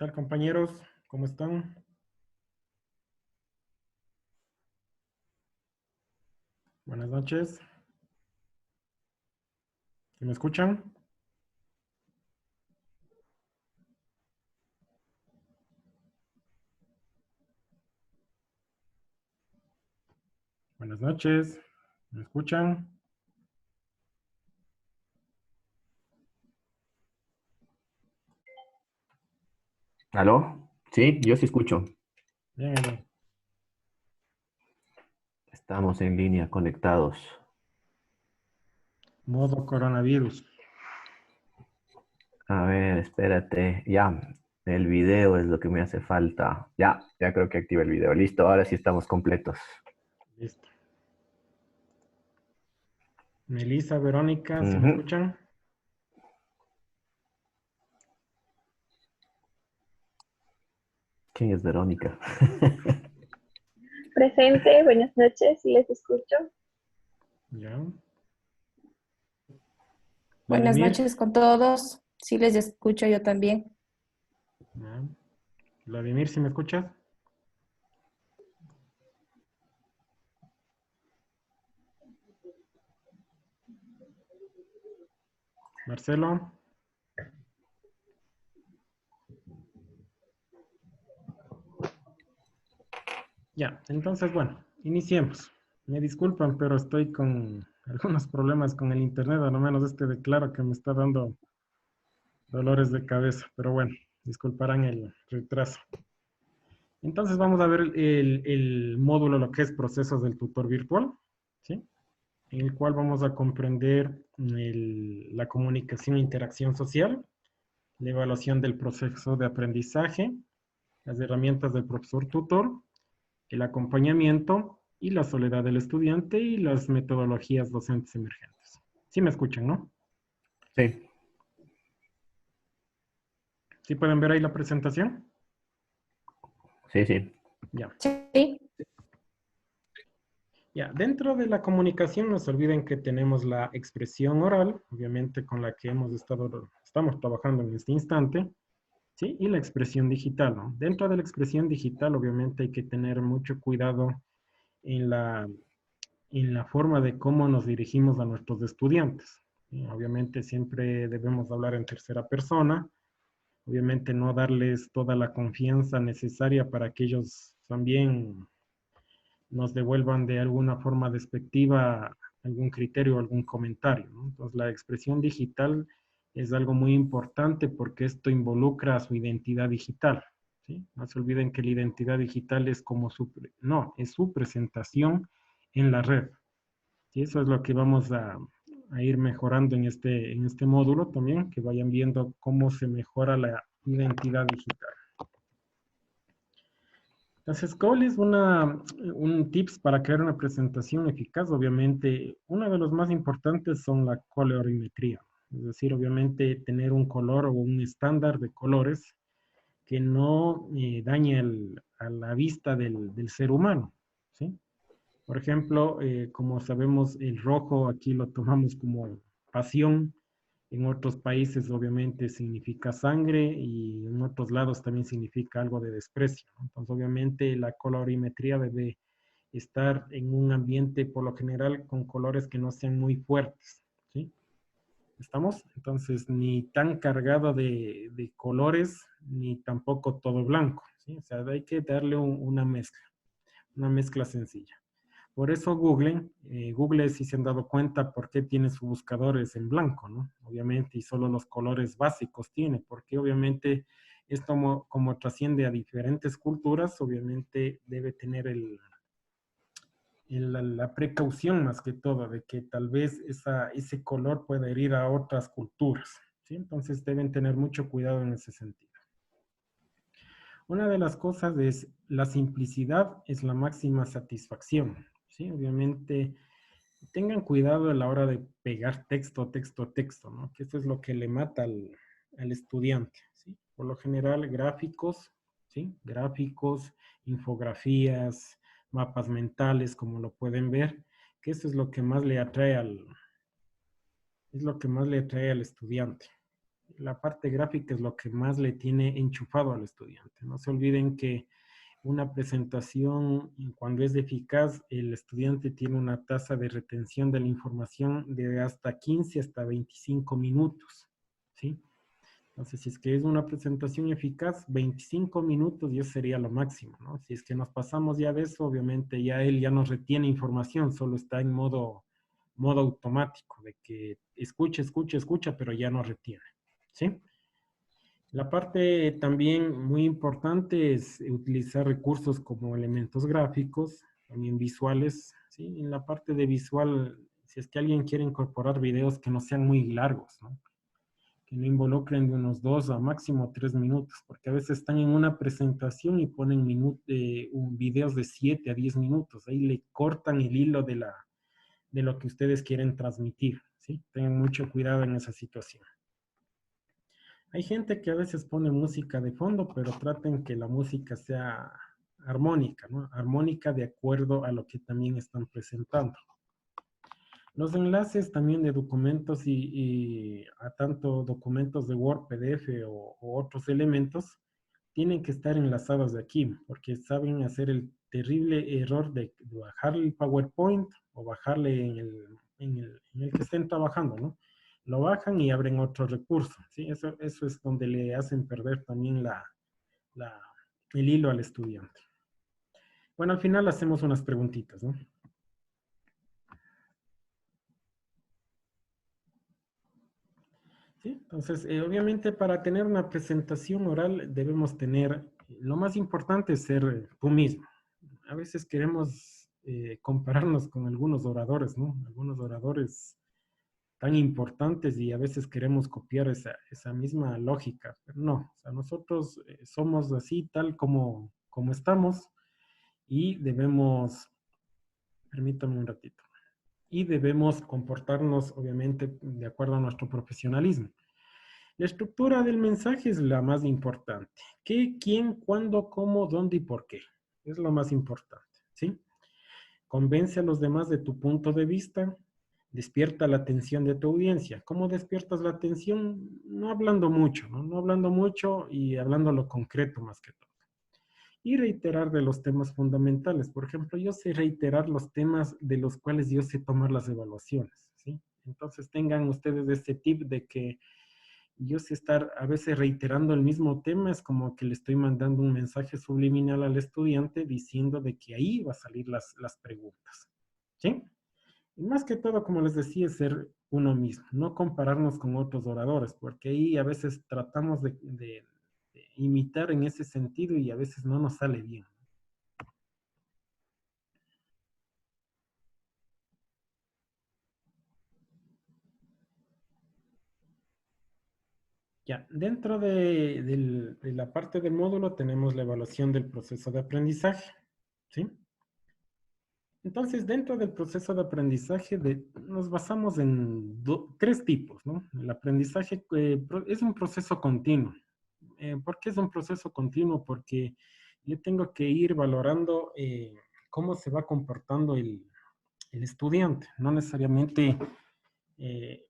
tal, compañeros? ¿Cómo están? Buenas noches. ¿Sí me escuchan? Buenas noches. ¿Me escuchan? ¿Aló? Sí, yo sí escucho. Bien, bien. Estamos en línea, conectados. Modo coronavirus. A ver, espérate. Ya, el video es lo que me hace falta. Ya creo que activa el video. Listo, ahora sí estamos completos. Listo. Melissa, Verónica, ¿sí me Ujú. escuchan? ¿Quién es Verónica? Presente, buenas noches, si les escucho. Ya. Buenas Vladimir. noches con todos. Sí les escucho yo también. Ya. Vladimir, ¿sí me escuchas? Marcelo. Ya. Entonces, bueno, iniciemos. Me disculpan, pero estoy con algunos problemas con el internet, al menos este declaro que me está dando dolores de cabeza, pero bueno, disculparán el retraso. Entonces vamos a ver el módulo, lo que es procesos del tutor virtual, ¿sí? En el cual vamos a comprender la comunicación e interacción social, la evaluación del proceso de aprendizaje, las herramientas del profesor tutor, el acompañamiento y la soledad del estudiante y las metodologías docentes emergentes. ¿Sí me escuchan, no? Sí, ¿Sí pueden ver ahí la presentación? sí. Ya. Sí, Ya, dentro de la comunicación no se olviden que tenemos la expresión oral, obviamente con la que estamos trabajando en este instante, ¿sí? Y la expresión digital, ¿no? Dentro de la expresión digital, obviamente hay que tener mucho cuidado en la forma de cómo nos dirigimos a nuestros estudiantes, ¿sí? Obviamente siempre debemos hablar en tercera persona, obviamente no darles toda la confianza necesaria para que ellos también nos devuelvan de alguna forma despectiva algún criterio o algún comentario, ¿no? Entonces, la expresión digital es algo muy importante porque esto involucra a su identidad digital, ¿sí? No se olviden que la identidad digital es como es su presentación en la red. Y eso es lo que vamos a ir mejorando en este módulo también, que vayan viendo cómo se mejora la identidad digital. Entonces, ¿cuál es un tips para crear una presentación eficaz? Obviamente, uno de los más importantes son la colorimetría. Es decir, obviamente tener un color o un estándar de colores que no dañe a la vista del ser humano, ¿sí? Por ejemplo, como sabemos, el rojo aquí lo tomamos como pasión, en otros países obviamente significa sangre y en otros lados también significa algo de desprecio, ¿no? Entonces, obviamente la colorimetría debe estar en un ambiente por lo general con colores que no sean muy fuertes, ¿sí? ¿Estamos? Entonces, ni tan cargado de colores, ni tampoco todo blanco, ¿sí? O sea, hay que darle una mezcla sencilla. Por eso Google si se han dado cuenta por qué tiene sus buscadores en blanco, ¿no? Obviamente, y solo los colores básicos tiene, porque obviamente esto como trasciende a diferentes culturas, obviamente debe tener la precaución más que todo de que tal vez ese color pueda herir a otras culturas, ¿sí? Entonces deben tener mucho cuidado en ese sentido. Una de las cosas es la simplicidad es la máxima satisfacción, ¿sí? Obviamente tengan cuidado a la hora de pegar texto, ¿no? Que eso es lo que le mata al estudiante, ¿sí? Por lo general, gráficos, ¿sí? Gráficos, infografías, mapas mentales, como lo pueden ver, que eso es lo que más le atrae es lo que más le atrae al estudiante. La parte gráfica es lo que más le tiene enchufado al estudiante. No se olviden que una presentación, cuando es eficaz, el estudiante tiene una tasa de retención de la información de hasta 15 hasta 25 minutos, ¿sí? Entonces, si es que es una presentación eficaz, 25 minutos ya sería lo máximo, ¿no? Si es que nos pasamos ya de eso, obviamente ya él ya no retiene información, solo está en modo automático, de que escucha, escucha, escucha, pero ya no retiene, ¿sí? La parte también muy importante es utilizar recursos como elementos gráficos, también visuales, ¿sí? En la parte de visual, si es que alguien quiere incorporar videos que no sean muy largos, ¿no? Que no involucren de unos 2 a máximo 3 minutos, porque a veces están en una presentación y ponen videos de 7 a 10 minutos, ahí le cortan el hilo de lo que ustedes quieren transmitir, ¿sí? Tengan mucho cuidado en esa situación. Hay gente que a veces pone música de fondo, pero traten que la música sea armónica, ¿no? Armónica de acuerdo a lo que también están presentando. Los enlaces también de documentos y a tanto documentos de Word, PDF o otros elementos tienen que estar enlazados de aquí, porque saben hacer el terrible error de bajarle el PowerPoint o bajarle en el que estén trabajando, ¿no? Lo bajan y abren otro recurso, ¿sí? Eso es donde le hacen perder también el hilo al estudiante. Bueno, al final hacemos unas preguntitas, ¿no? ¿Sí? Entonces, obviamente para tener una presentación oral debemos tener, lo más importante es ser tú mismo. A veces queremos compararnos con algunos oradores, ¿no? Algunos oradores tan importantes y a veces queremos copiar esa misma lógica, pero no, o sea, nosotros somos así tal como estamos y debemos, permítame un ratito, y debemos comportarnos obviamente de acuerdo a nuestro profesionalismo. La estructura del mensaje es la más importante. ¿Qué, quién, cuándo, cómo, dónde y por qué? Es lo más importante, ¿sí? Convence a los demás de tu punto de vista, despierta la atención de tu audiencia. ¿Cómo despiertas la atención? No hablando mucho, ¿no? No hablando mucho y hablando lo concreto más que todo. Y reiterar de los temas fundamentales. Por ejemplo, yo sé reiterar los temas de los cuales yo sé tomar las evaluaciones, ¿sí? Entonces tengan ustedes este tip de que yo sé estar a veces reiterando el mismo tema, es como que le estoy mandando un mensaje subliminal al estudiante diciendo de que ahí va a salir las preguntas, ¿sí? Y más que todo, como les decía, es ser uno mismo, no compararnos con otros oradores, porque ahí a veces tratamos de imitar en ese sentido y a veces no nos sale bien. Ya, dentro de la parte del módulo tenemos la evaluación del proceso de aprendizaje, ¿sí? Entonces, dentro del proceso de aprendizaje nos basamos en tres tipos, ¿no? El aprendizaje es un proceso continuo. ¿Por qué es un proceso continuo? Porque yo tengo que ir valorando cómo se va comportando el estudiante, no necesariamente,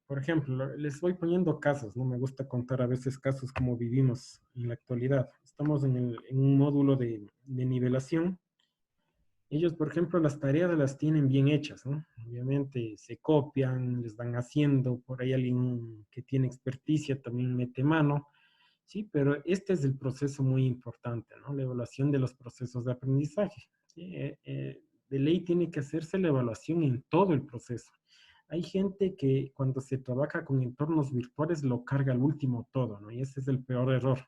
por ejemplo, les voy poniendo casos, ¿no? Me gusta contar a veces casos como vivimos en la actualidad. Estamos en un módulo de nivelación. Ellos, por ejemplo, las tareas las tienen bien hechas, ¿no? Obviamente se copian, les van haciendo, por ahí alguien que tiene experticia también mete mano, ¿sí? Pero este es el proceso muy importante, ¿no? La evaluación de los procesos de aprendizaje, ¿sí? De ley tiene que hacerse la evaluación en todo el proceso. Hay gente que cuando se trabaja con entornos virtuales lo carga al último todo, ¿no? Y ese es el peor error.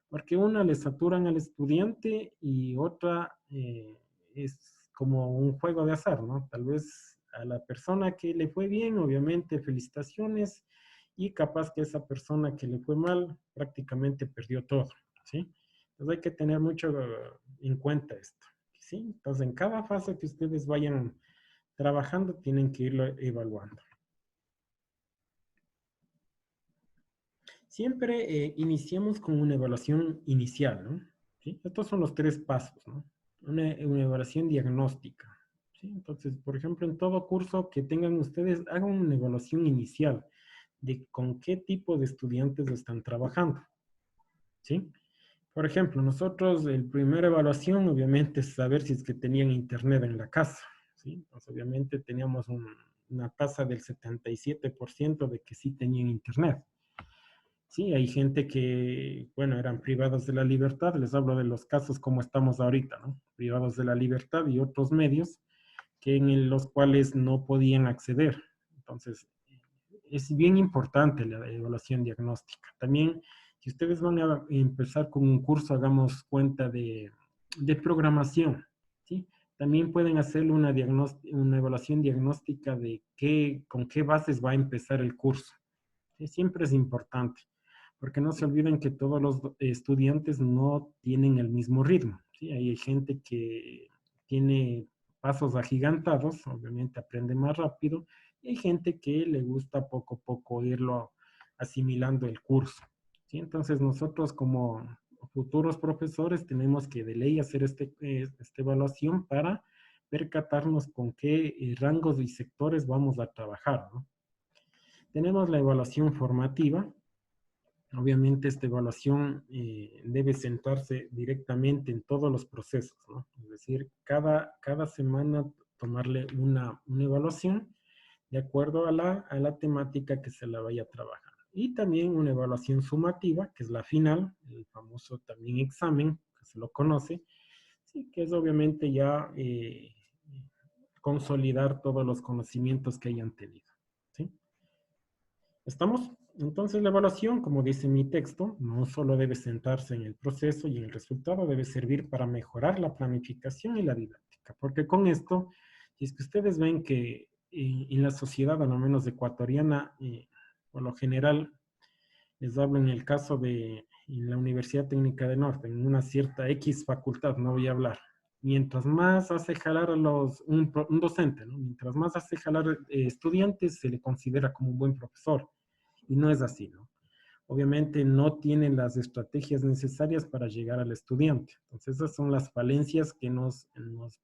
Porque una le saturan al estudiante y otra es como un juego de azar, ¿no? Tal vez a la persona que le fue bien, obviamente, felicitaciones, y capaz que esa persona que le fue mal prácticamente perdió todo, ¿sí? Entonces hay que tener mucho en cuenta esto, ¿sí? Entonces en cada fase que ustedes vayan trabajando tienen que irlo evaluando. Siempre iniciamos con una evaluación inicial, ¿no? ¿Sí? Estos son los tres pasos, ¿no? Una evaluación diagnóstica, ¿sí? Entonces, por ejemplo, en todo curso que tengan ustedes, hagan una evaluación inicial. de con qué tipo de estudiantes están trabajando, ¿sí? Por ejemplo, nosotros, el primera evaluación, obviamente, es saber si es que tenían internet en la casa, ¿sí? Pues, obviamente, teníamos una tasa del 77% de que sí tenían internet. Sí, hay gente que, bueno, eran privados de la libertad, les hablo de los casos como estamos ahorita, ¿no? Privados de la libertad y otros medios que en los cuales no podían acceder. Entonces, es bien importante la evaluación diagnóstica. También, si ustedes van a empezar con un curso, hagamos cuenta de programación, ¿sí? También pueden hacer una evaluación diagnóstica de con qué bases va a empezar el curso. ¿Sí? Siempre es importante, porque no se olviden que todos los estudiantes no tienen el mismo ritmo, ¿sí? Hay gente que tiene pasos agigantados, obviamente aprende más rápido, y hay gente que le gusta poco a poco irlo asimilando el curso, ¿sí? Entonces nosotros como futuros profesores tenemos que de ley hacer esta evaluación para percatarnos con qué rangos y sectores vamos a trabajar, ¿no? Tenemos la evaluación formativa. Obviamente esta evaluación debe centrarse directamente en todos los procesos, ¿no? Es decir, cada semana tomarle una evaluación de acuerdo a la temática que se la vaya a trabajar. Y también una evaluación sumativa, que es la final, el famoso también examen, que se lo conoce, sí, que es obviamente ya consolidar todos los conocimientos que hayan tenido, ¿sí? ¿Estamos? Entonces la evaluación, como dice mi texto, no solo debe centrarse en el proceso y en el resultado, debe servir para mejorar la planificación y la didáctica, porque con esto, si es que ustedes ven que en la sociedad, a lo menos ecuatoriana, por lo general, les hablo en el caso de en la Universidad Técnica del Norte, en una cierta X facultad, no voy a hablar. Mientras más hace jalar a un docente, ¿no? Mientras más hace jalar estudiantes, se le considera como un buen profesor. Y no es así, ¿no? Obviamente no tienen las estrategias necesarias para llegar al estudiante. Entonces, esas son las falencias que nos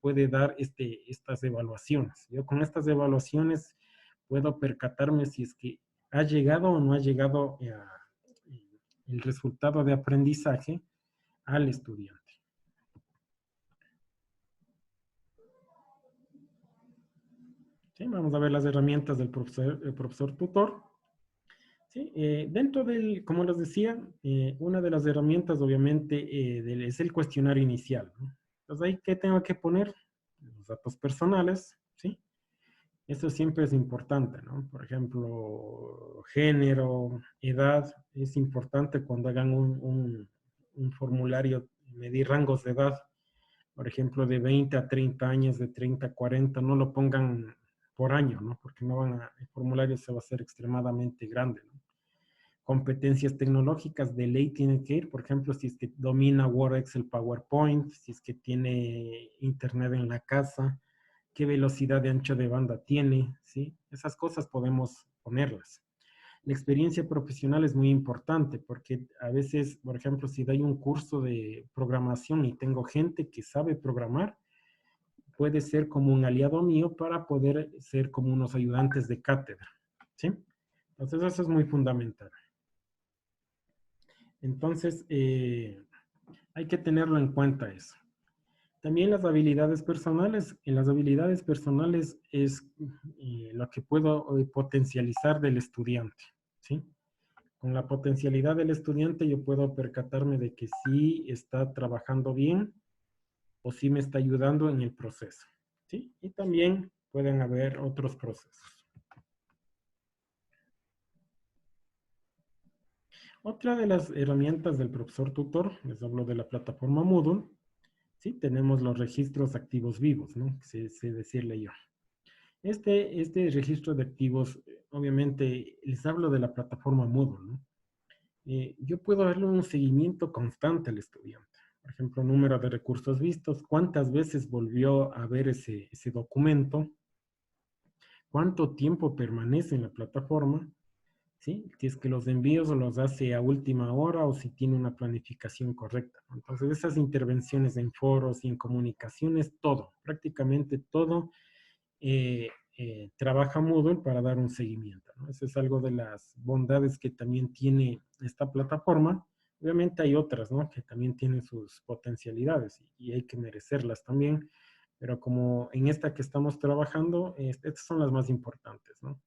puede dar estas evaluaciones. Yo con estas evaluaciones puedo percatarme si es que ha llegado o no ha llegado el resultado de aprendizaje al estudiante. ¿Sí? Vamos a ver las herramientas del profesor tutor. Sí, dentro del, como les decía, una de las herramientas obviamente es el cuestionario inicial, ¿no? Entonces ahí, ¿qué tengo que poner? Los datos personales, ¿sí? Eso siempre es importante, ¿no? Por ejemplo, género, edad, es importante cuando hagan un formulario, medir rangos de edad, por ejemplo, de 20 a 30 años, de 30 a 40, no lo pongan por año, ¿no? Porque no el formulario se va a hacer extremadamente grande, ¿no? Competencias tecnológicas de ley tienen que ir, por ejemplo, si es que domina Word, Excel, PowerPoint, si es que tiene internet en la casa, qué velocidad de ancho de banda tiene, ¿sí? Esas cosas podemos ponerlas. La experiencia profesional es muy importante porque a veces, por ejemplo, si doy un curso de programación y tengo gente que sabe programar, puede ser como un aliado mío para poder ser como unos ayudantes de cátedra, ¿sí? Entonces eso es muy fundamental. Entonces, hay que tenerlo en cuenta eso. También las habilidades personales. En las habilidades personales es lo que puedo potencializar del estudiante, ¿sí? Con la potencialidad del estudiante yo puedo percatarme de que sí está trabajando bien o sí me está ayudando en el proceso, ¿sí? Y también pueden haber otros procesos. Otra de las herramientas del profesor tutor, les hablo de la plataforma Moodle, ¿sí? Tenemos los registros activos vivos, ¿no? Sé decirle yo. Este registro de activos, obviamente, les hablo de la plataforma Moodle, ¿no? Yo puedo darle un seguimiento constante al estudiante. Por ejemplo, número de recursos vistos, cuántas veces volvió a ver ese documento, cuánto tiempo permanece en la plataforma, ¿sí? Si es que los envíos los hace a última hora o si tiene una planificación correcta. Entonces, esas intervenciones en foros y en comunicaciones, todo, prácticamente todo, trabaja Moodle para dar un seguimiento, ¿no? Eso es algo de las bondades que también tiene esta plataforma. Obviamente hay otras, ¿no? Que también tienen sus potencialidades y hay que merecerlas también, pero como en esta que estamos trabajando, estas son las más importantes, ¿no?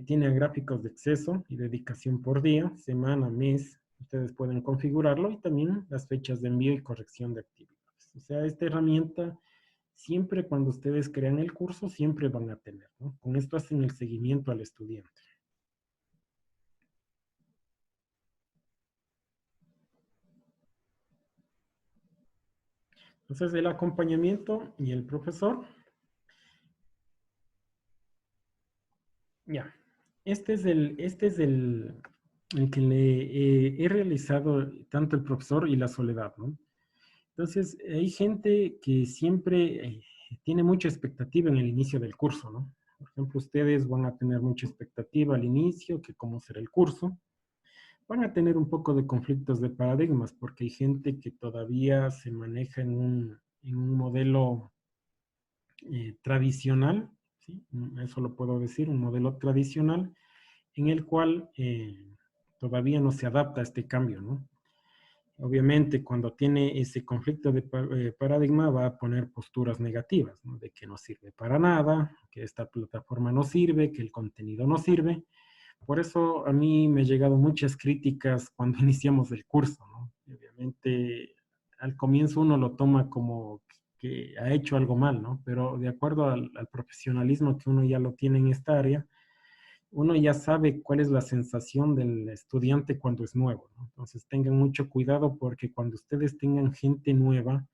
Tiene gráficos de acceso y dedicación por día, semana, mes. Ustedes pueden configurarlo y también las fechas de envío y corrección de actividades. O sea, esta herramienta, siempre cuando ustedes crean el curso, siempre van a tener, ¿no? Con esto hacen el seguimiento al estudiante. Entonces, el acompañamiento y el profesor. Ya. El que le he realizado tanto el profesor y la soledad, ¿no? Entonces, hay gente que siempre tiene mucha expectativa en el inicio del curso, ¿no? Por ejemplo, ustedes van a tener mucha expectativa al inicio, que cómo será el curso. Van a tener un poco de conflictos de paradigmas, porque hay gente que todavía se maneja en un modelo tradicional, ¿sí? Eso lo puedo decir, un modelo tradicional, en el cual todavía no se adapta a este cambio, ¿no? Obviamente, cuando tiene ese conflicto de paradigma, va a poner posturas negativas, ¿no? De que no sirve para nada, que esta plataforma no sirve, que el contenido no sirve. Por eso a mí me han llegado muchas críticas cuando iniciamos el curso, ¿no? Y obviamente, al comienzo uno lo toma como que ha hecho algo mal, ¿no? Pero de acuerdo al profesionalismo que uno ya lo tiene en esta área, uno ya sabe cuál es la sensación del estudiante cuando es nuevo, ¿no? Entonces tengan mucho cuidado porque cuando ustedes tengan gente nueva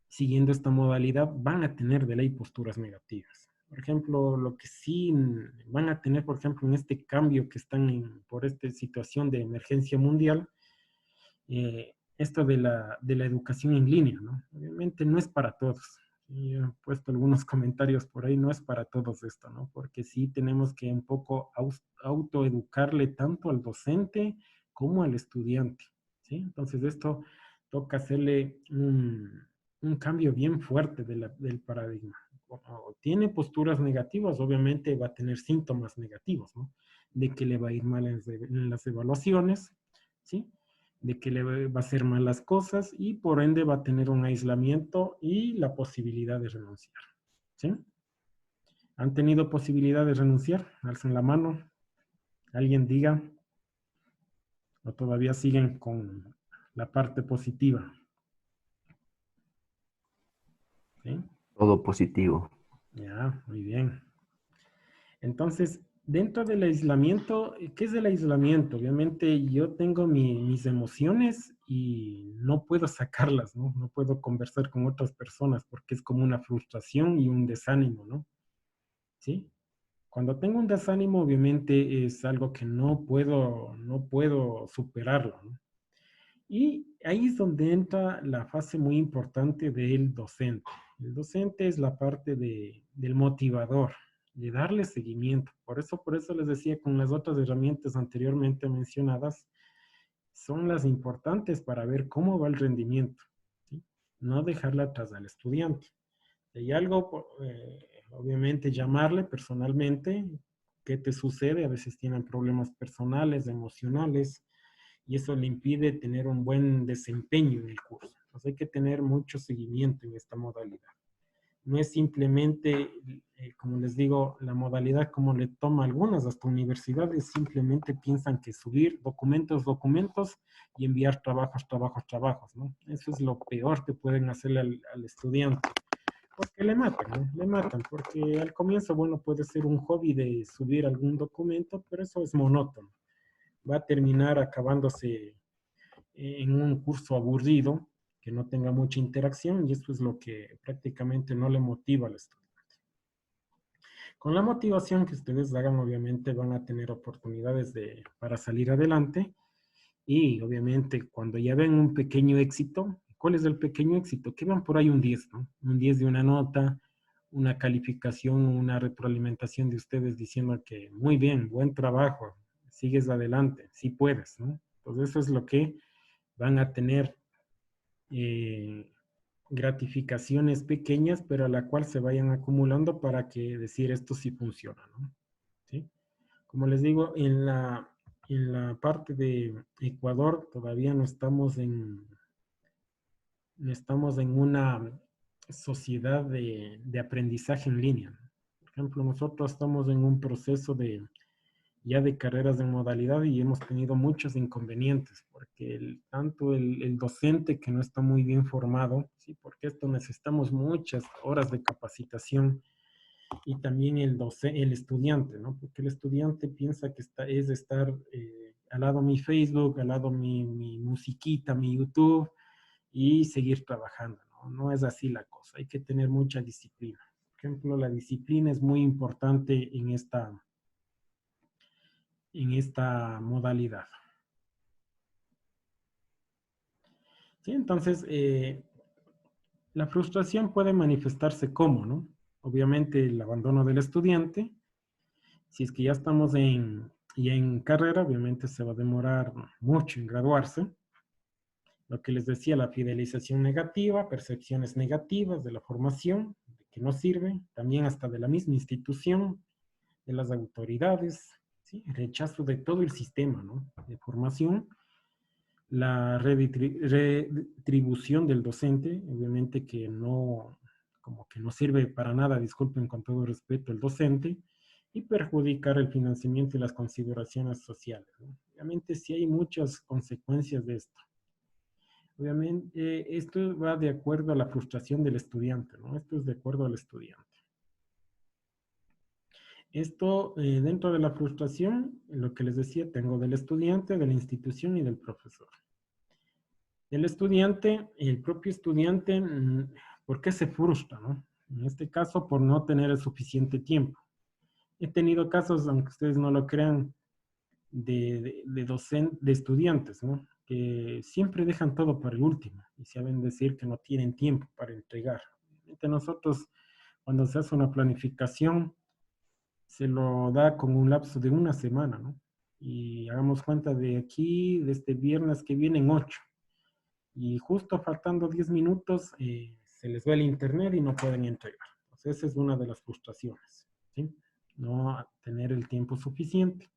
siguiendo esta modalidad, van a tener de ley posturas negativas. Por ejemplo, lo que sí van a tener, por ejemplo, en este cambio que están por esta situación de emergencia mundial, esto de la educación en línea, ¿no? Obviamente no es para todos. Y he puesto algunos comentarios por ahí, no es para todos esto, ¿no? Porque sí tenemos que un poco autoeducarle tanto al docente como al estudiante, ¿sí? Entonces esto toca hacerle un cambio bien fuerte del paradigma. O tiene posturas negativas, obviamente va a tener síntomas negativos, ¿no? De que le va a ir mal en las evaluaciones, ¿sí? De que le va a hacer mal las cosas y por ende va a tener un aislamiento y la posibilidad de renunciar. ¿Sí? ¿Han tenido posibilidad de renunciar? Alcen la mano. Alguien diga. ¿O todavía siguen con la parte positiva? ¿Sí? Todo positivo. Ya, muy bien. Entonces, dentro del aislamiento, ¿qué es el aislamiento? Obviamente yo tengo mis emociones y no puedo sacarlas, ¿no? No puedo conversar con otras personas porque es como una frustración y un desánimo, ¿no? ¿Sí? Cuando tengo un desánimo, obviamente es algo que no puedo superarlo, ¿no? Y ahí es donde entra la fase muy importante del docente. El docente es la parte del motivador, de darle seguimiento. Por eso les decía con las otras herramientas anteriormente mencionadas, son las importantes para ver cómo va el rendimiento, ¿sí? No dejarla atrás al estudiante. Si hay algo, obviamente llamarle personalmente, qué te sucede, a veces tienen problemas personales, emocionales, y eso le impide tener un buen desempeño en el curso. Entonces hay que tener mucho seguimiento en esta modalidad. No es simplemente, como les digo, la modalidad como le toma a algunas, hasta universidades simplemente piensan que subir documentos y enviar trabajos, ¿no? Eso es lo peor que pueden hacerle al estudiante. Porque le matan, ¿no? Le matan, porque al comienzo, bueno, puede ser un hobby de subir algún documento, pero eso es monótono. Va a terminar acabándose en un curso aburrido, que no tenga mucha interacción, y esto es lo que prácticamente no le motiva al estudiante. Con la motivación que ustedes hagan, obviamente van a tener oportunidades para salir adelante, y obviamente cuando ya ven un pequeño éxito, ¿cuál es el pequeño éxito? Que van por ahí un 10, ¿no? Un 10 de una nota, una calificación, una retroalimentación de ustedes diciendo que muy bien, buen trabajo, sigues adelante, sí puedes, ¿no? Entonces eso es lo que van a tener gratificaciones pequeñas, pero a la cual se vayan acumulando para que decir esto sí funciona, ¿no? ¿Sí? Como les digo, en la parte de Ecuador todavía no estamos en una sociedad de aprendizaje en línea. Por ejemplo, nosotros estamos en un proceso ya de carreras de modalidad y hemos tenido muchos inconvenientes, porque tanto el docente que no está muy bien formado, ¿sí? Porque esto necesitamos muchas horas de capacitación, y también el estudiante, ¿no? Porque el estudiante piensa que es estar al lado mi Facebook, al lado mi musiquita, mi YouTube y seguir trabajando, ¿no? No es así la cosa, hay que tener mucha disciplina. Por ejemplo, la disciplina es muy importante en esta modalidad. ¿Sí? Entonces, la frustración puede manifestarse como, ¿no? Obviamente el abandono del estudiante. Si es que ya estamos ya en carrera, obviamente se va a demorar mucho en graduarse. Lo que les decía, la fidelización negativa, percepciones negativas de la formación, de que no sirve, también hasta de la misma institución, de las autoridades, ¿sí? Rechazo de todo el sistema, ¿no? De formación, la retribución del docente, obviamente que no, como que no sirve para nada, disculpen con todo respeto, el docente, y perjudicar el financiamiento y las consideraciones sociales, ¿no? Obviamente sí hay muchas consecuencias de esto. Obviamente, esto va de acuerdo a la frustración del estudiante, ¿no? Esto es de acuerdo al estudiante. Esto, dentro de la frustración, lo que les decía, tengo del estudiante, de la institución y del profesor. El estudiante, el propio estudiante, ¿por qué se frustra, no? En este caso, por no tener el suficiente tiempo. He tenido casos, aunque ustedes no lo crean, de estudiantes, ¿no? Que siempre dejan todo para el último y saben decir que no tienen tiempo para entregar. Nosotros, cuando se hace una planificación, se lo da con un lapso de una semana, ¿no? Y hagamos cuenta de aquí, de este viernes que vienen 8. Y justo faltando 10 minutos, se les va el internet y no pueden entregar. Entonces, esa es una de las frustraciones, ¿sí? No tener el tiempo suficiente.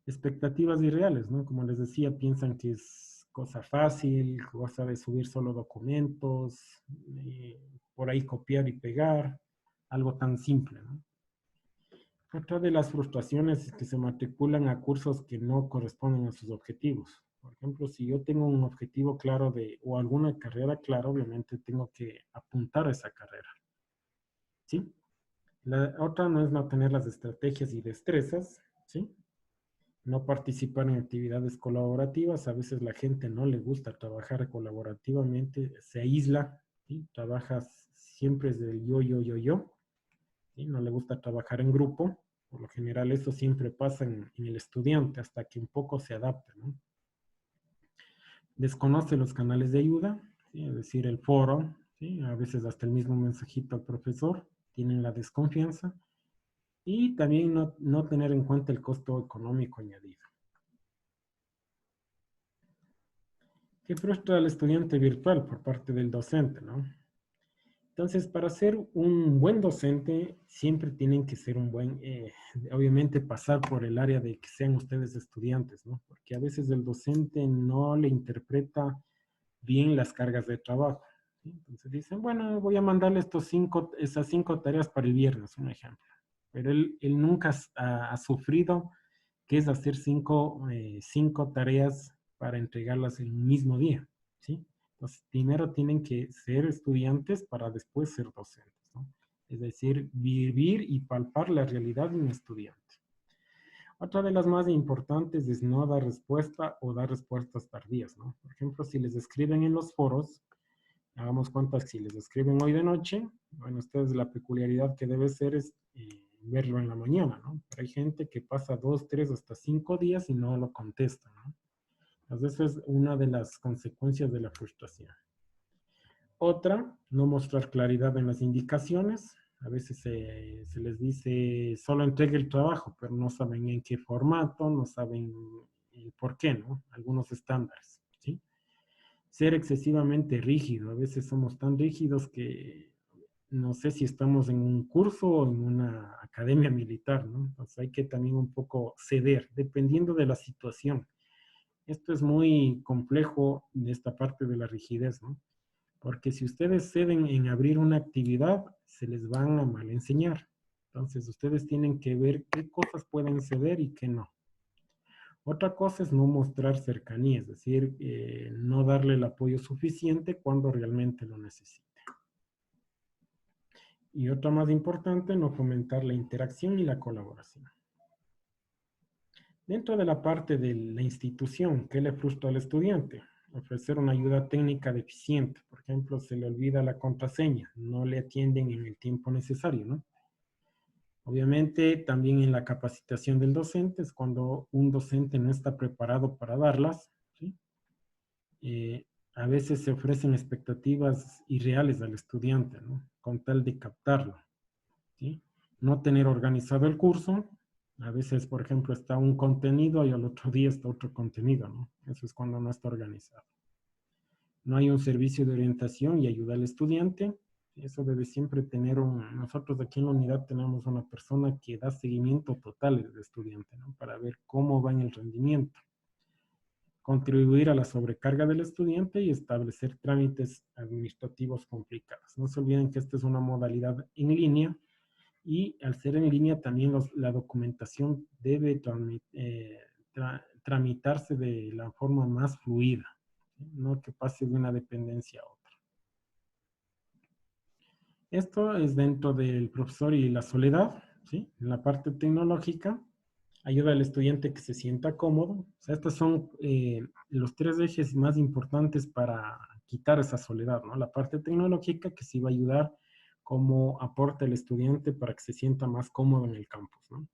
Expectativas irreales, ¿no? Como les decía, piensan que es cosa fácil, cosa de subir solo documentos, por ahí copiar y pegar, algo tan simple, ¿no? Otra de las frustraciones es que se matriculan a cursos que no corresponden a sus objetivos. Por ejemplo, si yo tengo un objetivo claro o alguna carrera clara, obviamente tengo que apuntar a esa carrera, ¿sí? La otra no es no tener las estrategias y destrezas, ¿sí? No participar en actividades colaborativas. A veces la gente no le gusta trabajar colaborativamente, se aísla, ¿sí? Trabaja siempre desde el yo, ¿sí? No le gusta trabajar en grupo. Por lo general eso siempre pasa en el estudiante hasta que un poco se adapta, ¿no? Desconoce los canales de ayuda, ¿sí? Es decir, el foro, ¿sí? A veces hasta el mismo mensajito al profesor, tienen la desconfianza y también no tener en cuenta el costo económico añadido. Que frustra al estudiante virtual por parte del docente, ¿no? Entonces, para ser un buen docente, siempre tienen que ser obviamente pasar por el área de que sean ustedes estudiantes, ¿no? Porque a veces el docente no le interpreta bien las cargas de trabajo, ¿sí? Entonces dicen, bueno, voy a mandarle esas 5 tareas para el viernes, un ejemplo. Pero él nunca ha sufrido que es hacer cinco tareas para entregarlas el mismo día, ¿sí? Entonces, primero tienen que ser estudiantes para después ser docentes, ¿no? Es decir, vivir y palpar la realidad de un estudiante. Otra de las más importantes es no dar respuesta o dar respuestas tardías, ¿no? Por ejemplo, si les escriben en los foros, hagamos cuenta, si les escriben hoy de noche, bueno, ustedes la peculiaridad que debe ser es verlo en la mañana, ¿no? Pero hay gente que pasa 2, 3, hasta 5 días y no lo contesta, ¿no? Entonces, esa es una de las consecuencias de la frustración. Otra, no mostrar claridad en las indicaciones. A veces se les dice solo entregue el trabajo, pero no saben en qué formato, no saben el por qué, ¿no? Algunos estándares, ¿sí? ser excesivamente rígido. A veces somos tan rígidos que no sé si estamos en un curso o en una academia militar, ¿no? Entonces hay que también un poco ceder, dependiendo de la situación. Esto es muy complejo de esta parte de la rigidez, ¿no? Porque si ustedes ceden en abrir una actividad, se les van a mal enseñar. Entonces ustedes tienen que ver qué cosas pueden ceder y qué no. Otra cosa es no mostrar cercanía, es decir, no darle el apoyo suficiente cuando realmente lo necesite. Y otra más importante, no fomentar la interacción y la colaboración. Dentro de la parte de la institución, ¿qué le frustra al estudiante? Ofrecer una ayuda técnica deficiente. Por ejemplo, se le olvida la contraseña, no le atienden en el tiempo necesario, ¿no? Obviamente, también en la capacitación del docente es cuando un docente no está preparado para darlas, ¿sí? Eh, a veces se ofrecen expectativas irreales al estudiante, ¿no? Con tal de captarlo, ¿sí? No tener organizado el curso. A veces, por ejemplo, está un contenido y al otro día está otro contenido, ¿no? Eso es cuando no está organizado. No hay un servicio de orientación y ayuda al estudiante. Eso debe siempre tener nosotros aquí en la unidad tenemos una persona que da seguimiento total al estudiante, ¿no? Para ver cómo va en el rendimiento. Contribuir a la sobrecarga del estudiante y establecer trámites administrativos complicados. No se olviden que esta es una modalidad en línea y al ser en línea también la documentación debe tramitarse de la forma más fluida, ¿sí? No que pase de una dependencia a otra. Esto es dentro del profesor y la soledad, ¿sí? En la parte tecnológica, ayuda al estudiante que se sienta cómodo. O sea, estos son los tres ejes más importantes para quitar esa soledad, ¿no? La parte tecnológica que sí va a ayudar como aporte al estudiante para que se sienta más cómodo en el campus, ¿no?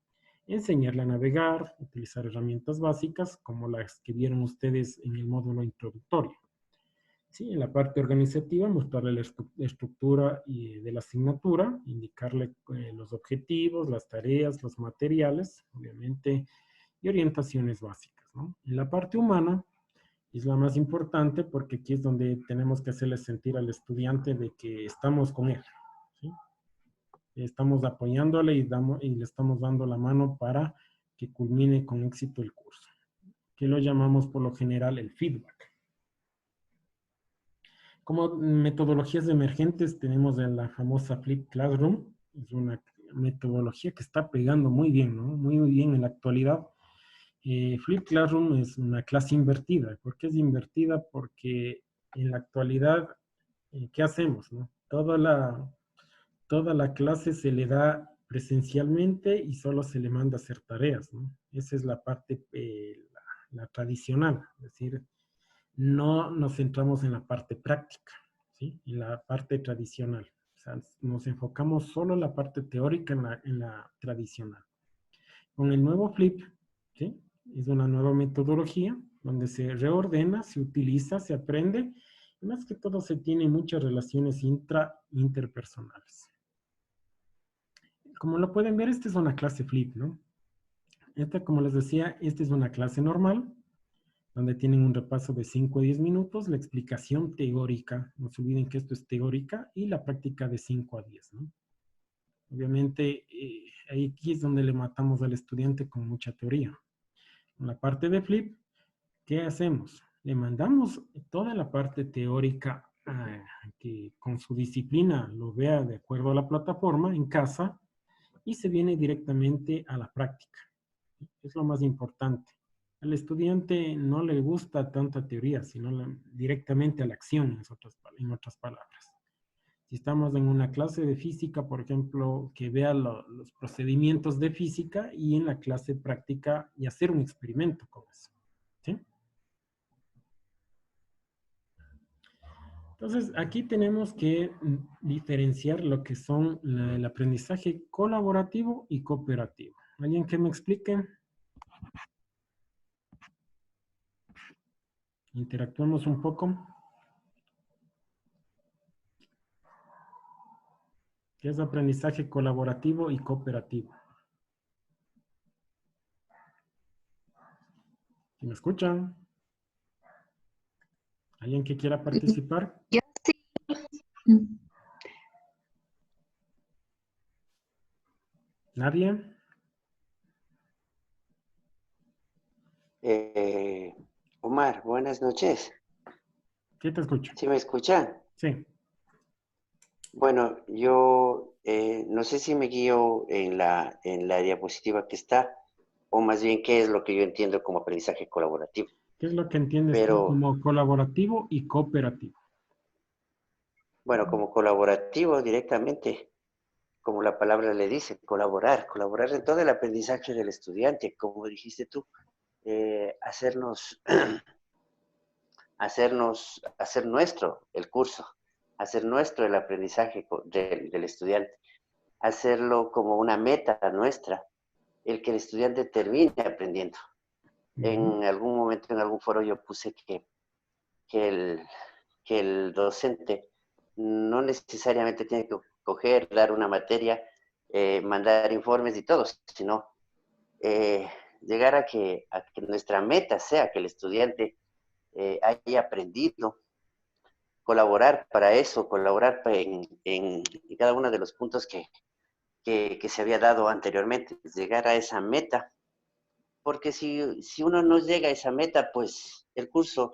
Enseñarle a navegar, utilizar herramientas básicas como las que vieron ustedes en el módulo introductorio. Sí, en la parte organizativa, mostrarle la estructura de la asignatura, indicarle los objetivos, las tareas, los materiales, obviamente, y orientaciones básicas, ¿no? En la parte humana es la más importante porque aquí es donde tenemos que hacerle sentir al estudiante de que estamos con él, ¿sí? Estamos apoyándole y le estamos dando la mano para que culmine con éxito el curso, que lo llamamos por lo general el feedback. Como metodologías emergentes tenemos la famosa Flip Classroom, es una metodología que está pegando muy bien, ¿no? Muy bien en la actualidad. Flip Classroom es una clase invertida. ¿Por qué es invertida? Porque en la actualidad, ¿qué hacemos, no? Toda la clase se le da presencialmente y solo se le manda a hacer tareas, ¿no? Esa es la parte, la tradicional, es decir, no nos centramos en la parte práctica, ¿sí? En la parte tradicional. O sea, nos enfocamos solo en la parte teórica, en la tradicional. Con el nuevo Flip, ¿sí? Es una nueva metodología donde se reordena, se utiliza, se aprende, y más que todo se tienen muchas relaciones interpersonales. Como lo pueden ver, esta es una clase Flip, ¿no? Esta, como les decía, esta es una clase normal, donde tienen un repaso de 5 a 10 minutos, la explicación teórica, no se olviden que esto es teórica, y la práctica de 5 a 10, ¿no? Obviamente, aquí es donde le matamos al estudiante con mucha teoría. En la parte de Flip, ¿qué hacemos? Le mandamos toda la parte teórica que con su disciplina lo vea de acuerdo a la plataforma en casa y se viene directamente a la práctica. Es lo más importante. Al estudiante no le gusta tanta teoría, sino directamente a la acción, en otras palabras. Si estamos en una clase de física, por ejemplo, que vea los procedimientos de física y en la clase práctica y hacer un experimento con eso, ¿sí? Entonces, aquí tenemos que diferenciar lo que son el aprendizaje colaborativo y cooperativo. ¿Alguien que me explique? Interactuemos un poco. ¿Qué es aprendizaje colaborativo y cooperativo? ¿Sí me escuchan? ¿Alguien que quiera participar? Yo sí. ¿Nadie? Omar, buenas noches. Sí, te escucho. ¿Sí me escuchan? Sí. Bueno, yo no sé si me guío en la diapositiva que está, o más bien qué es lo que yo entiendo como aprendizaje colaborativo. ¿Qué es lo que entiendes tú Pero, como colaborativo y cooperativo? bueno, como colaborativo directamente, como la palabra le dice, colaborar en todo el aprendizaje del estudiante, como dijiste tú, hacernos hacer nuestro el curso, hacer nuestro el aprendizaje del estudiante, hacerlo como una meta nuestra, el que el estudiante termine aprendiendo. En algún momento, en algún foro, yo puse que, el, que el docente no necesariamente tiene que coger, dar una materia, mandar informes y todo, sino llegar a que nuestra meta sea que el estudiante haya aprendido, colaborar para eso, colaborar en cada uno de los puntos que se había dado anteriormente, llegar a esa meta, porque si uno no llega a esa meta, pues el curso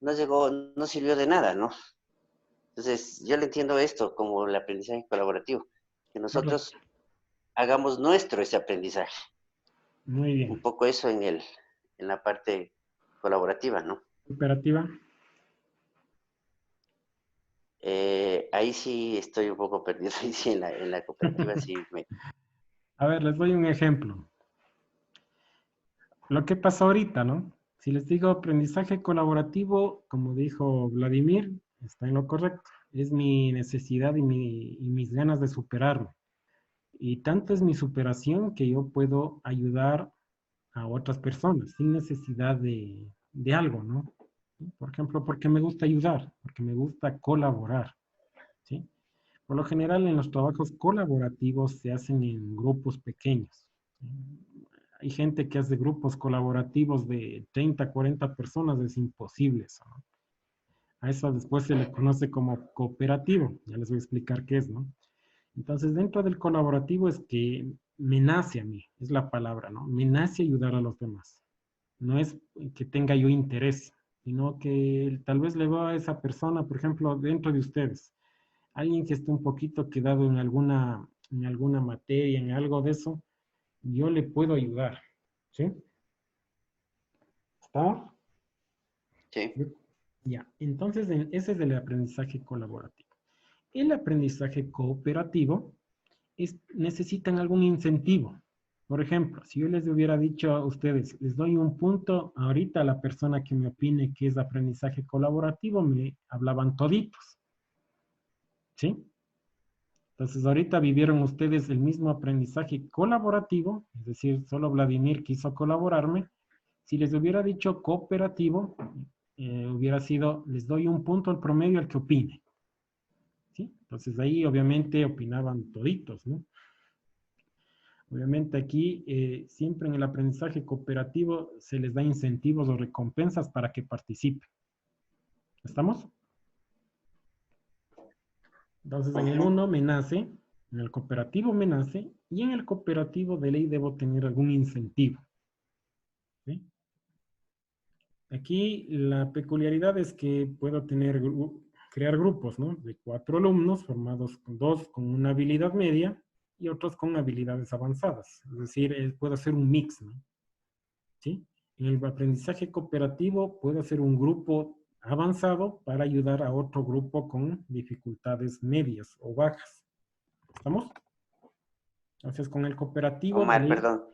no llegó, no sirvió de nada, ¿no? Entonces, yo le entiendo esto como el aprendizaje colaborativo, que Correcto. nosotros hagamos nuestro ese aprendizaje, Muy un bien. poco eso en la parte colaborativa, ¿no? ¿Cooperativa? Ahí sí estoy un poco perdido, ahí sí en la cooperativa sí A ver, les doy un ejemplo. Lo que pasa ahorita, ¿no? Si les digo aprendizaje colaborativo, como dijo Vladimir, está en lo correcto. Es mi necesidad y mis ganas de superarlo. Y tanto es mi superación que yo puedo ayudar a otras personas sin necesidad de algo, ¿no? Por ejemplo, porque me gusta ayudar, porque me gusta colaborar, ¿sí? Por lo general, en los trabajos colaborativos se hacen en grupos pequeños. Hay gente que hace grupos colaborativos de 30, 40 personas, es imposible eso, ¿no? A eso después se le conoce como cooperativo, ya les voy a explicar qué es, ¿no? Entonces, dentro del colaborativo es que me nace a mí, es la palabra, ¿no? Me nace ayudar a los demás. No es que tenga yo interés, sino que tal vez le veo a esa persona, por ejemplo, dentro de ustedes, alguien que esté un poquito quedado en alguna materia, en algo de eso, yo le puedo ayudar, ¿sí? ¿Está? sí. Ya, entonces ese es el aprendizaje colaborativo. El aprendizaje cooperativo necesitan algún incentivo. Por ejemplo, si yo les hubiera dicho a ustedes, les doy un punto, ahorita a la persona que me opine que es aprendizaje colaborativo, me hablaban toditos, ¿sí? Entonces, ahorita vivieron ustedes el mismo aprendizaje colaborativo, es decir, solo Vladimir quiso colaborarme. Si les hubiera dicho cooperativo, hubiera sido, les doy un punto al promedio al que opine, ¿sí? Entonces, ahí obviamente opinaban toditos, ¿no? Obviamente aquí, siempre en el aprendizaje cooperativo se les da incentivos o recompensas para que participen. ¿Estamos? Entonces, en el Uh-huh. uno me nace, en el cooperativo me nace, y en el cooperativo de ley debo tener algún incentivo. ¿Sí? Aquí la peculiaridad es que puedo crear grupos, ¿no? De 4 alumnos formados con 2 con una habilidad media y otros con habilidades avanzadas. Es decir, puedo hacer un mix, ¿no? ¿Sí? En el aprendizaje cooperativo puedo hacer un grupo avanzado para ayudar a otro grupo con dificultades medias o bajas. ¿Estamos? Entonces, con el cooperativo de Omar, ley, perdón,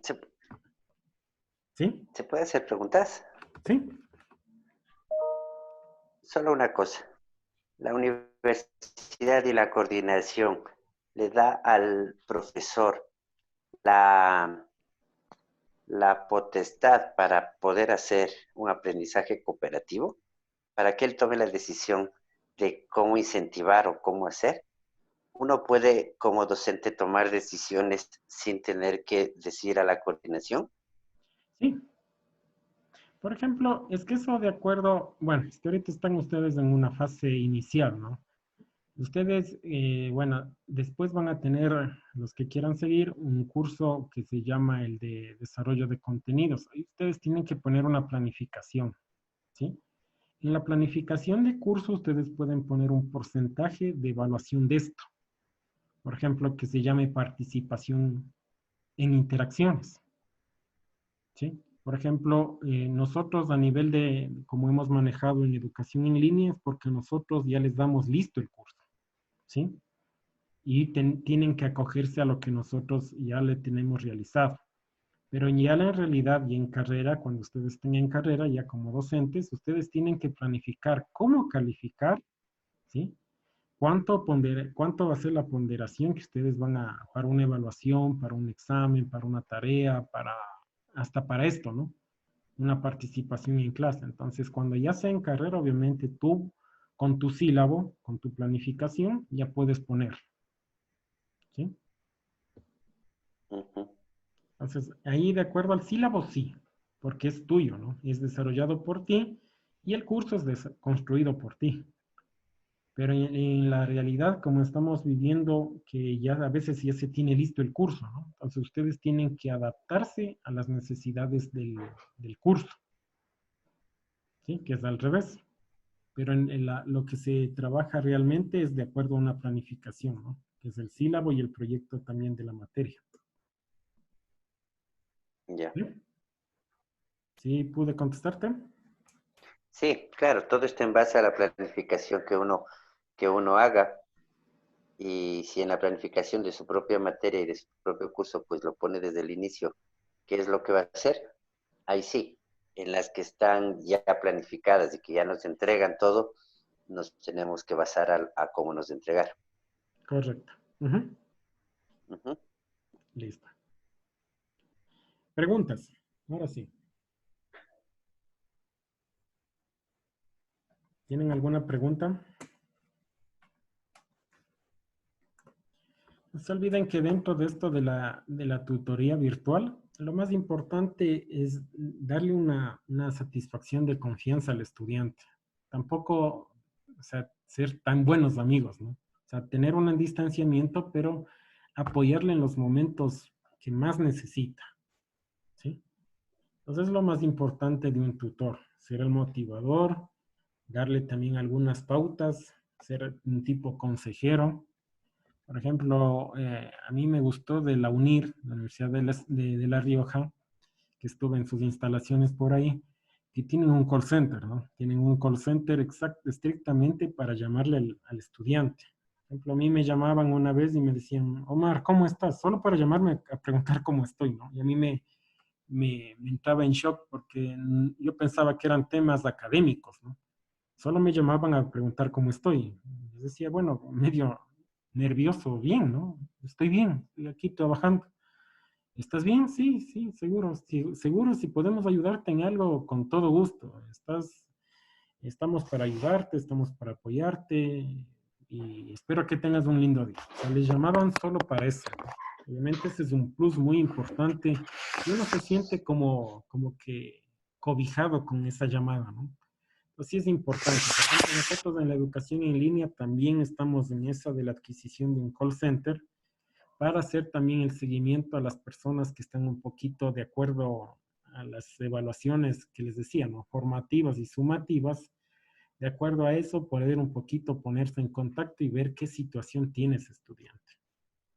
¿sí? ¿se puede hacer preguntas? ¿Sí? Solo una cosa. La universidad y la coordinación le da al profesor la, la potestad para poder hacer un aprendizaje cooperativo, para que él tome la decisión de cómo incentivar o cómo hacer. Uno puede, como docente, tomar decisiones sin tener que decir a la coordinación. Sí. Por ejemplo, es que eso de acuerdo, bueno, es que ahorita están ustedes en una fase inicial, ¿no? Ustedes, bueno, después van a tener, los que quieran seguir, un curso que se llama el de desarrollo de contenidos. Ahí ustedes tienen que poner una planificación, ¿sí? En la planificación de curso ustedes pueden poner un porcentaje de evaluación de esto. Por ejemplo, que se llame participación en interacciones, ¿sí? Por ejemplo, nosotros a nivel de, como hemos manejado en educación en línea, es porque nosotros ya les damos listo el curso, ¿sí? Y tienen que acogerse a lo que nosotros ya le tenemos realizado. Pero ya en realidad y en carrera, cuando ustedes estén en carrera, ya como docentes, ustedes tienen que planificar cómo calificar, ¿sí? Cuánto va a ser la ponderación que ustedes van a, para una evaluación, para un examen, para una tarea, hasta para esto, ¿no? Una participación en clase. Entonces, cuando ya sea en carrera, obviamente tú, con tu sílabo, con tu planificación, ya puedes poner, ¿sí? Ujú. Entonces, ahí de acuerdo al sílabo, sí, porque es tuyo, ¿no? Es desarrollado por ti y el curso es construido por ti. Pero en la realidad, como estamos viviendo, que ya a veces ya se tiene listo el curso, ¿no? Entonces, ustedes tienen que adaptarse a las necesidades del curso, ¿sí? Que es al revés. Pero lo que se trabaja realmente es de acuerdo a una planificación, ¿no? Que es el sílabo y el proyecto también de la materia. Ya. ¿Sí? ¿Sí pude contestarte? Sí, claro, todo está en base a la planificación que uno haga. Y si en la planificación de su propia materia y de su propio curso, pues lo pone desde el inicio, ¿qué es lo que va a hacer? Ahí sí, en las que están ya planificadas y que ya nos entregan todo, nos tenemos que basar a cómo nos entregar. Correcto. Ujú. Ujú. Listo. Preguntas. Ahora sí. ¿Tienen alguna pregunta? No se olviden que dentro de esto de la tutoría virtual, lo más importante es darle una satisfacción de confianza al estudiante. Tampoco, o sea, ser tan buenos amigos, ¿no? O sea, tener un distanciamiento, pero apoyarle en los momentos que más necesita, ¿sí? Entonces es lo más importante de un tutor, ser el motivador, darle también algunas pautas, ser un tipo consejero. Por ejemplo, a mí me gustó de la UNIR, la Universidad de La Rioja, que estuve en sus instalaciones por ahí, que tienen un call center, ¿no? Tienen un call center exacto, estrictamente para llamarle al estudiante. Por ejemplo, a mí me llamaban una vez y me decían, Omar, ¿cómo estás? Solo para llamarme a preguntar cómo estoy, ¿no? Y a mí me entraba en shock porque yo pensaba que eran temas académicos, ¿no? Solo me llamaban a preguntar cómo estoy. Yo decía, bueno, medio nervioso, bien, ¿no? Estoy bien, estoy aquí trabajando. ¿Estás bien? Sí, sí, seguro. Sí, seguro, si podemos ayudarte en algo, con todo gusto. Estamos para ayudarte, estamos para apoyarte y espero que tengas un lindo día. O sea, les llamaban solo para eso, ¿no? Obviamente ese es un plus muy importante y uno se siente como que cobijado con esa llamada, ¿no? Pues sí es importante. Por ejemplo, nosotros en la educación en línea también estamos en esa de la adquisición de un call center para hacer también el seguimiento a las personas que están un poquito de acuerdo a las evaluaciones que les decía, ¿no? Formativas y sumativas. De acuerdo a eso, poder un poquito ponerse en contacto y ver qué situación tiene ese estudiante.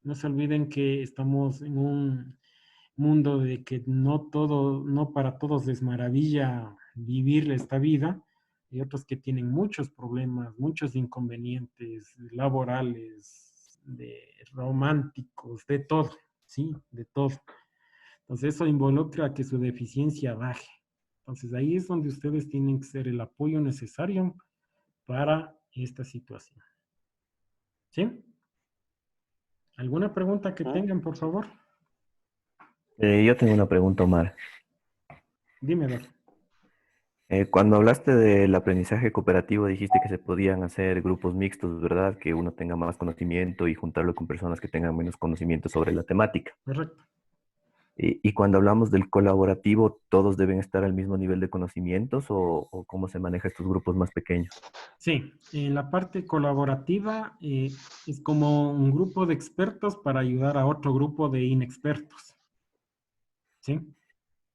No se olviden que estamos en un mundo de que no todo, no para todos es maravilla vivir esta vida. Hay otros que tienen muchos problemas, muchos inconvenientes laborales, románticos, de todo, ¿sí? De todo. Entonces eso involucra que su deficiencia baje. Entonces ahí es donde ustedes tienen que ser el apoyo necesario para esta situación. ¿Sí? ¿Alguna pregunta que ¿Mm? tengan, por Sí. favor? Yo tengo una pregunta, Omar. Dime, Doc. Cuando hablaste del aprendizaje cooperativo, dijiste que se podían hacer grupos mixtos, ¿verdad? Que uno tenga más conocimiento y juntarlo con personas que tengan menos conocimiento sobre la temática. Correcto. Y cuando hablamos del colaborativo, ¿todos deben estar al mismo nivel de conocimientos o cómo se maneja estos grupos más pequeños? Sí, en la parte colaborativa es como un grupo de expertos para ayudar a otro grupo de inexpertos. ¿Sí?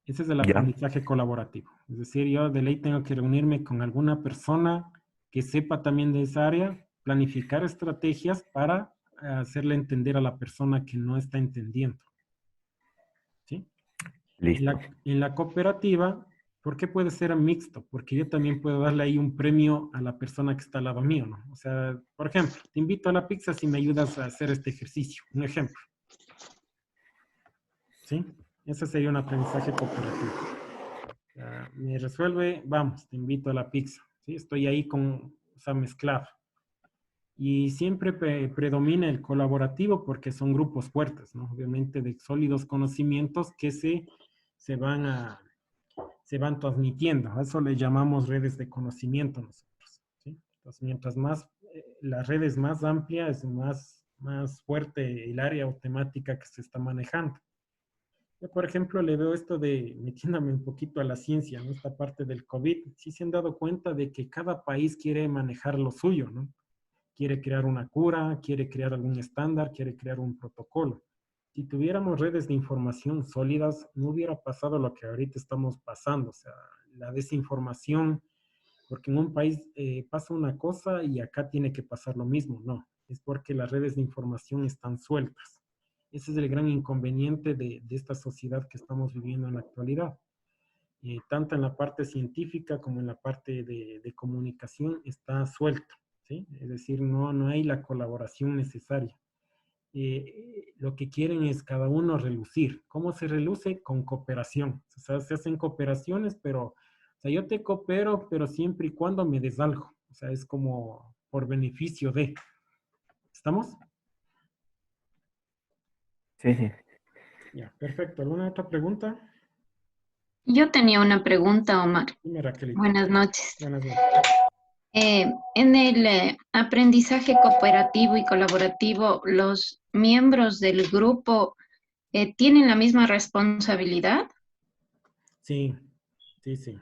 Ese es el ¿Ya? aprendizaje colaborativo. Es decir, yo de ley tengo que reunirme con alguna persona que sepa también de esa área, planificar estrategias para hacerle entender a la persona que no está entendiendo. ¿Sí? Listo. En la cooperativa, ¿por qué puede ser mixto? Porque yo también puedo darle ahí un premio a la persona que está al lado mío, ¿no? O sea, por ejemplo, te invito a la pizza si me ayudas a hacer este ejercicio. Un ejemplo. ¿Sí? Ese sería un aprendizaje cooperativo. Me resuelve, vamos, te invito a la pizza. ¿Sí? Estoy ahí con, o sea, mezclado. Y siempre predomina el colaborativo porque son grupos fuertes, ¿no? Obviamente de sólidos conocimientos que se van a, se van transmitiendo. A eso le llamamos redes de conocimiento nosotros. ¿Sí? Entonces, mientras más la red es más amplia, es más fuerte el área o temática que se está manejando. Yo, por ejemplo, le veo esto de metiéndome un poquito a la ciencia, ¿no? Esta parte del COVID. Sí se han dado cuenta de que cada país quiere manejar lo suyo, ¿no? Quiere crear una cura, quiere crear algún estándar, quiere crear un protocolo. Si tuviéramos redes de información sólidas, no hubiera pasado lo que ahorita estamos pasando, o sea, la desinformación, porque en un país pasa una cosa y acá tiene que pasar lo mismo, no, es porque las redes de información están sueltas. Ese es el gran inconveniente de esta sociedad que estamos viviendo en la actualidad. Tanto en la parte científica como en la parte de comunicación está suelto, ¿sí? Es decir, no hay la colaboración necesaria. Lo que quieren es cada uno relucir. ¿Cómo se reluce? Con cooperación. O sea, se hacen cooperaciones, pero, o sea, yo te coopero, pero siempre y cuando me des algo. O sea, es como por beneficio de. ¿Estamos? Sí, sí. Ya, perfecto. ¿Alguna otra pregunta? Yo tenía una pregunta, Omar. Dime, Raquelita. Buenas noches. Buenas noches. En el aprendizaje cooperativo y colaborativo, ¿los miembros del grupo tienen la misma responsabilidad? Sí, sí, sí.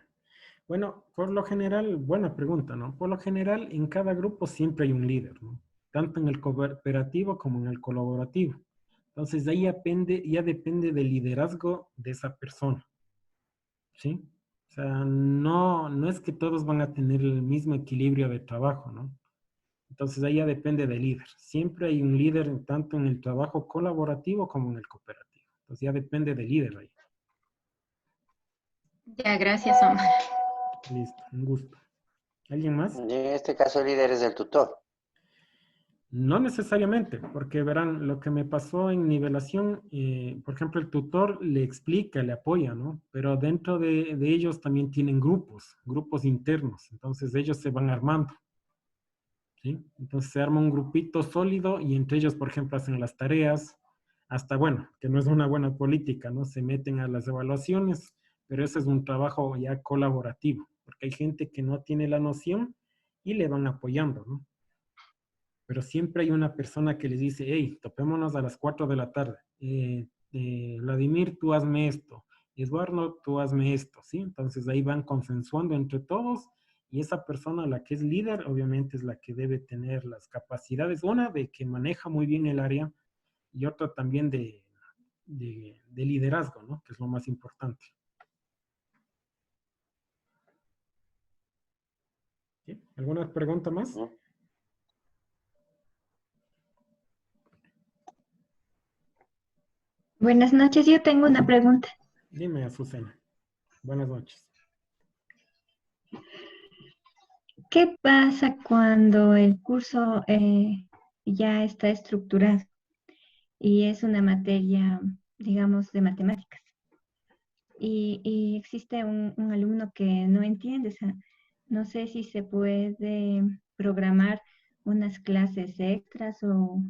Bueno, por lo general, buena pregunta, ¿no? Por lo general, en cada grupo siempre hay un líder, ¿no? Tanto en el cooperativo como en el colaborativo. Entonces, de ahí ya depende del liderazgo de esa persona, ¿sí? O sea, no es que todos van a tener el mismo equilibrio de trabajo, ¿no? Entonces, ahí ya depende del líder. Siempre hay un líder tanto en el trabajo colaborativo como en el cooperativo. Entonces, ya depende del líder ahí. Ya, gracias, Omar. Listo, un gusto. ¿Alguien más? En este caso el líder es el tutor. No necesariamente, porque verán, lo que me pasó en nivelación, por ejemplo, el tutor le explica, le apoya, ¿no? Pero dentro de ellos también tienen grupos internos, entonces ellos se van armando, ¿sí? Entonces se arma un grupito sólido y entre ellos, por ejemplo, hacen las tareas, hasta, bueno, que no es una buena política, ¿no? Se meten a las evaluaciones, pero ese es un trabajo ya colaborativo, porque hay gente que no tiene la noción y le van apoyando, ¿no? Pero siempre hay una persona que les dice, hey, topémonos a las 4 de la tarde. Vladimir, tú hazme esto. Eduardo, tú hazme esto, ¿sí? Entonces ahí van consensuando entre todos y esa persona, la que es líder, obviamente es la que debe tener las capacidades, una de que maneja muy bien el área y otra también de liderazgo, ¿no? Que es lo más importante. ¿Sí? ¿Alguna pregunta más? ¿No? Buenas noches, yo tengo una pregunta. Dime, Azucena. Buenas noches. ¿Qué pasa cuando el curso ya está estructurado y es una materia, digamos, de matemáticas? Y existe un alumno que no entiende, o sea, no sé si se puede programar unas clases extras o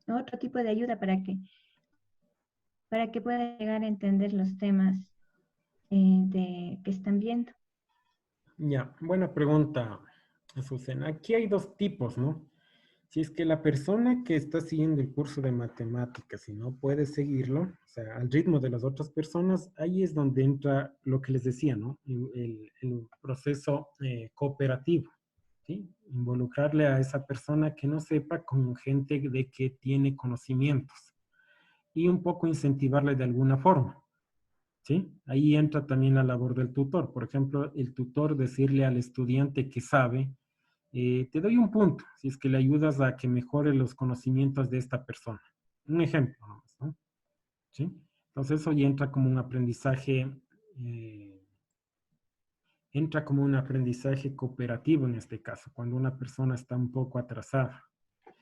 otro tipo de ayuda para que pueda llegar a entender los temas que están viendo. Ya, buena pregunta, Azucena. Aquí hay dos tipos, ¿no? Si es que la persona que está siguiendo el curso de matemáticas y no puede seguirlo, o sea, al ritmo de las otras personas, ahí es donde entra lo que les decía, ¿no? El proceso cooperativo, ¿sí? Involucrarle a esa persona que no sepa con gente de que tiene conocimientos y un poco incentivarle de alguna forma, ¿sí? Ahí entra también la labor del tutor. Por ejemplo, el tutor decirle al estudiante que sabe, te doy un punto si es que le ayudas a que mejore los conocimientos de esta persona. Un ejemplo, ¿no? ¿Sí? Entonces eso ya eh, entra como un aprendizaje cooperativo en este caso, cuando una persona está un poco atrasada.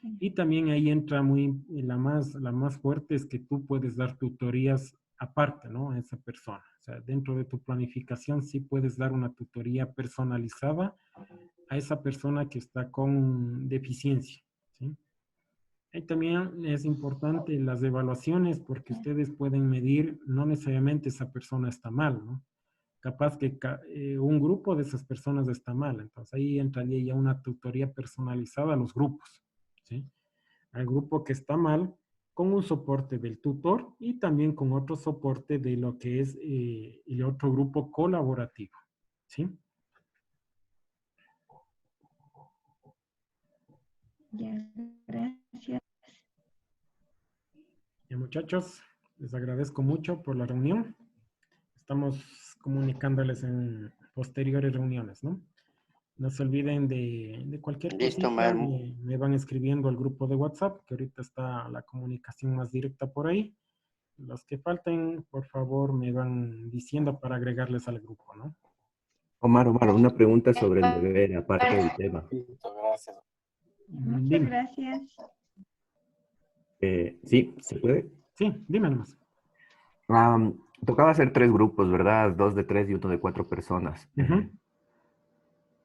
Y también ahí entra la más fuerte es que tú puedes dar tutorías aparte, ¿no? A esa persona. O sea, dentro de tu planificación sí puedes dar una tutoría personalizada a esa persona que está con deficiencia, ¿sí? Y también es importante las evaluaciones porque ustedes pueden medir, no necesariamente esa persona está mal, ¿no? Capaz que un grupo de esas personas está mal, entonces ahí entraría ya una tutoría personalizada a los grupos, ¿sí? Al grupo que está mal, con un soporte del tutor y también con otro soporte de lo que es el otro grupo colaborativo, ¿sí? Ya, gracias. Ya, muchachos, les agradezco mucho por la reunión. Estamos comunicándoles en posteriores reuniones, ¿no? No se olviden de cualquier Listo, cosita, Omar. me van escribiendo al grupo de WhatsApp, que ahorita está la comunicación más directa por ahí. Los que falten, por favor, me van diciendo para agregarles al grupo, ¿no? Omar, una pregunta sobre el deber, aparte del tema. Muchas Dime. gracias. ¿Sí? ¿Se puede? Sí, dime nomás. Tocaba hacer 3 grupos, ¿verdad? 2 de 3 y 1 de 4 personas. Ujú.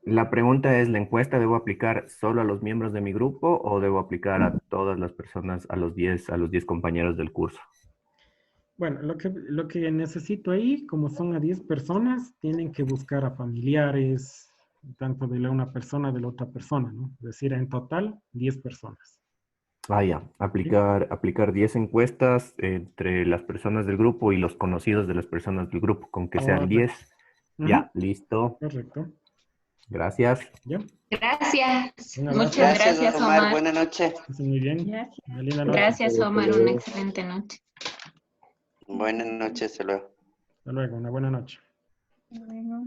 La pregunta es, ¿la encuesta debo aplicar solo a los miembros de mi grupo o debo aplicar a todas las personas, a los 10 compañeros del curso? Bueno, lo que necesito ahí, como son a 10 personas, tienen que buscar a familiares, tanto de la una persona de la otra persona, ¿no? Es decir, en total, 10 personas. Ya, ¿Sí? aplicar 10 encuestas entre las personas del grupo y los conocidos de las personas del grupo, con que sean 10. Correcto. Ujú. Ya, listo. Correcto. Gracias. ¿Ya? Gracias. Un abrazo. Muchas Gracias, gracias, Omar. Omar. Buenas noches. Que estén muy bien. Gracias. Una linda noche. Gracias, Omar. Una excelente noche. Buenas noches, hasta luego. Hasta luego. Una buena noche. Hasta luego.